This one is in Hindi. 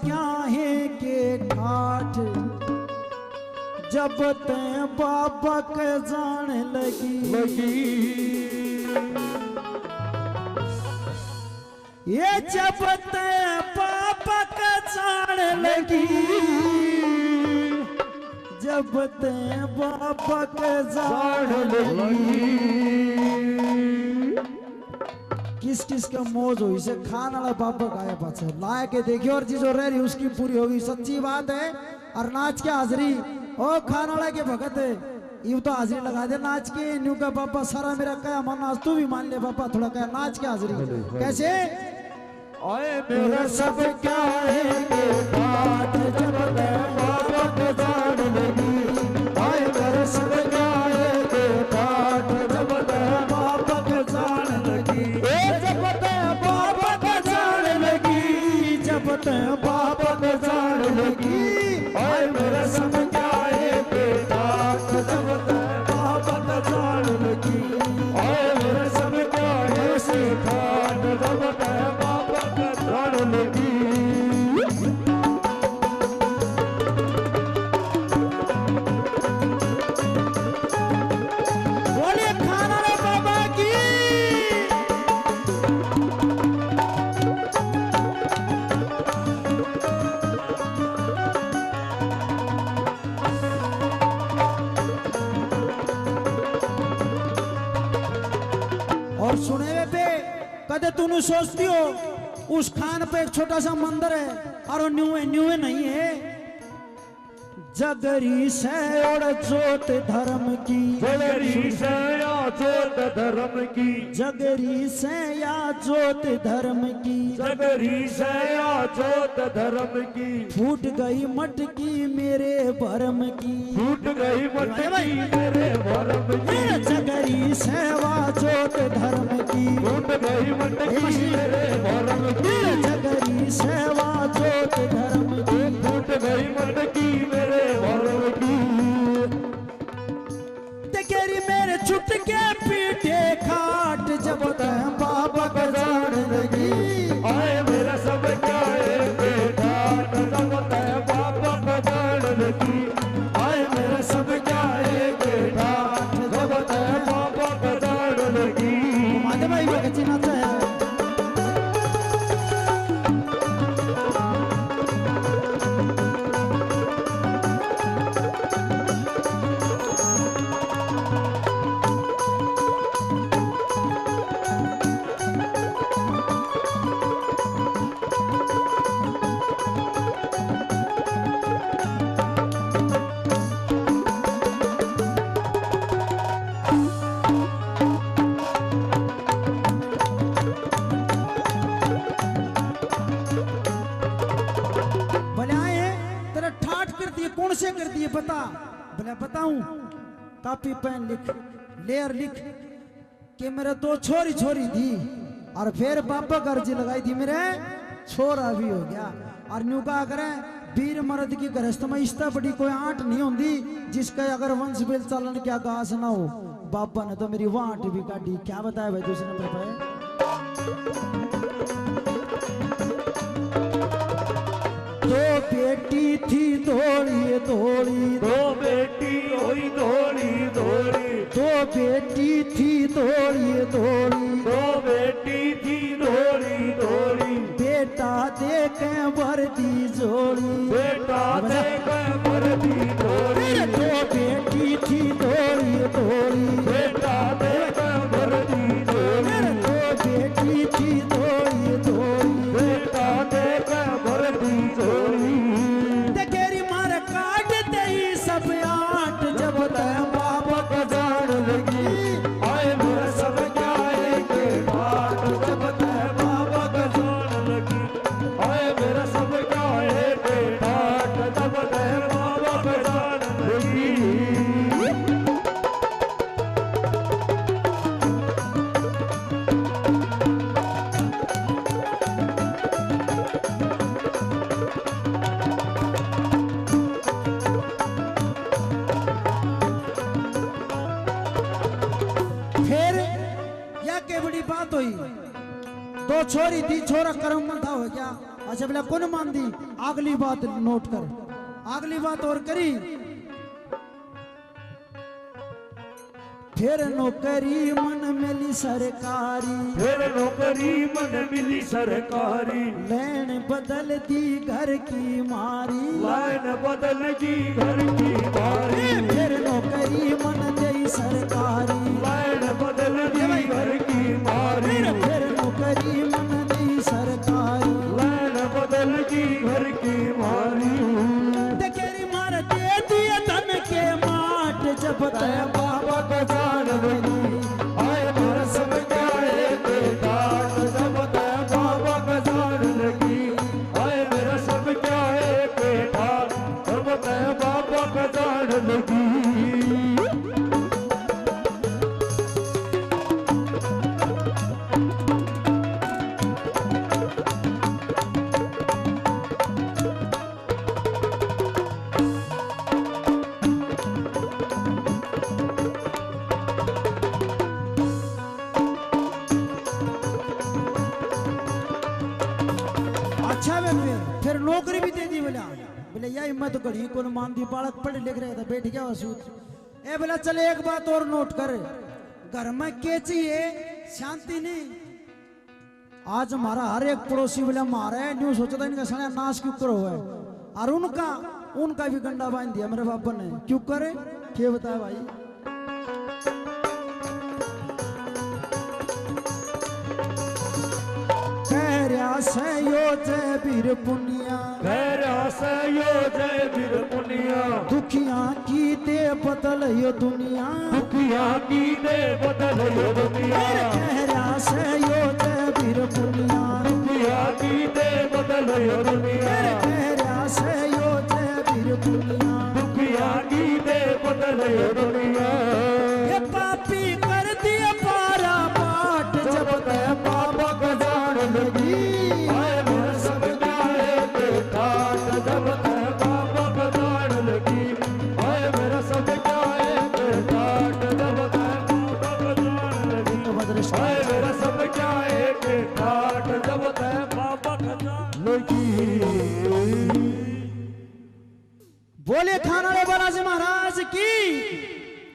क्या है के ठाठ जब ते बाबा के जान लगी ये जब ते बाबा के जान लगी जब ते बाबा के जान लगी किस किस का मौज हुई से खान वाला बाबा गाया पाछे लाया के देखियो और चीज हो रही उसकी पूरी होगी सच्ची बात है। और नाच के हाजरी ओ खान वाला के भगत है यू तो हाजरी लगा दे नाच के न्यू का बाबा सारा मेरा कया मन नाच तू भी मान ले बाबा थोड़ा कया नाच के हाजरी कैसे ओए मेरा सब क्या है के बात जब ते बाबा के जान लगी ओए मेरा सब क्या है के बात जब ते बाबा के जान लगी जब ते बाबा के जान लगी जब ते बाबा के जान लगी ओए मेरा सब क्या है के बात जब ते बाबा के जान लगी ओए मेरा सब क्या है से खान जब ते बाबा के जान लगी बोलिए खाना रे बाबा की और सुने वे पे कदे तूने सोचती हो उस खान पे एक छोटा सा मंदिर है और न्यू नहीं है जगरी से और जोत धर्म की जगरी से या जोत धर्म की जगरी से या जोत धर्म की जगरी से या जोत धर्म की फूट गई मटकी मेरे भरम की फूट गई मटकी मेरे भरम की जगरी सेवा जोत धर्म की फूट गई मटकी मेरे भरम की जगरी सेवा जोत धर्म की फूट गई मटकी मेरे भरम की तेरी मेरे छुटके पीठे खाट जब ते बाबा का जान लगी आए मेरा सब क्या है बेटा जब ते बाबा का जान लगी आए मेरा सब क्या है बेटा जब ते बाबा का जान लगी माधव भाई का चिन्ह है कौन से कर दिए बता बोले बताऊं कॉपी पेन लिख लेयर लिख कि मेरे दो छोरी छोरी थी और फिर बाबा गर्जी लगाई थी मेरे छोरा भी हो गया और न्यू का करे वीर मर्द की गृहस्थ में इस्ता बड़ी कोई आंट नहीं होती जिसका अगर वंश बेल चलन क्या घास ना हो बाबा ने तो मेरी वांट भी काटी क्या बताया भाई दूसरे नंबर पे दो बेटी थी दौड़ी दौड़ी दो बेटी हुई दौड़ी दौड़ी दो बेटी थी दौड़ी दौड़ी दो बेटी थी दौड़ी दौड़ी बेटा देखे वर्दी जोड़ी बेटा देखे वर्दी जोड़ी दो बेटी थी दौड़ी दौड़ी बेटा देखे वर्दी जोड़ी दो बेटी थी दौड़ी दौड़ी बेटा देखे वर्दी जोड़ी तेरी मार काट दे सब आठ जब ते बाबा का जान लगी आए मेरा सब क्या है के बात जब ते बाबा का जान लगी आए मेरा सब क्या है के बात जब ते बाबा का जान लगी तो छोरी थी छोरा कर्म था हो क्या अच्छा बोला कौन मान दी, अगली बात नोट कर, अगली बात और करी, फिर नौकरी मन मिली सरकारी, फिर नौकरी मन मिली सरकारी, लैन बदल दी घर की मारी, लाइन बदल दी घर की मारी, फिर नौकरी मन दई सरकारी, लाइन बदल दी घर की मारी, फिर नौकरी मन दई सरकारी, लाइन बदल दी घर की मारी। तेरी मार दे दिया धन के माट, जब तय बाबा का जान लगी, आए मेरा सब क्या है के डांट, जब तय बाबा का जान लगी, आए मेरा सब क्या है के डांट, जब तय बाबा का जान लगी। अच्छा वे फिर नौकरी भी दे दी, बोला बोले यही मैं तो घड़ी को मान दी, बालक पढ़ लिख रहे था, बैठ गया वसूद। ए बोला चले एक बात और नोट कर, घर में के चाहिए शांति नहीं। आज हमारा हर एक पड़ोसी बोला मारा है, न्यू सोचा था इनका सारा नाश क्यों करो है, और उनका भी गंडा बांध दिया मेरे बाबा ने, क्यों करे क्या बताया भाई। यो जय वीर पुनिया, जय वीर पुनिया, दुखिया की दे बदल यो दुनिया, दुखिया की दे बदल यो दुनिया, कहरा से यो जय वीर पुनिया, दुखिया की दे बदल यो दुनिया,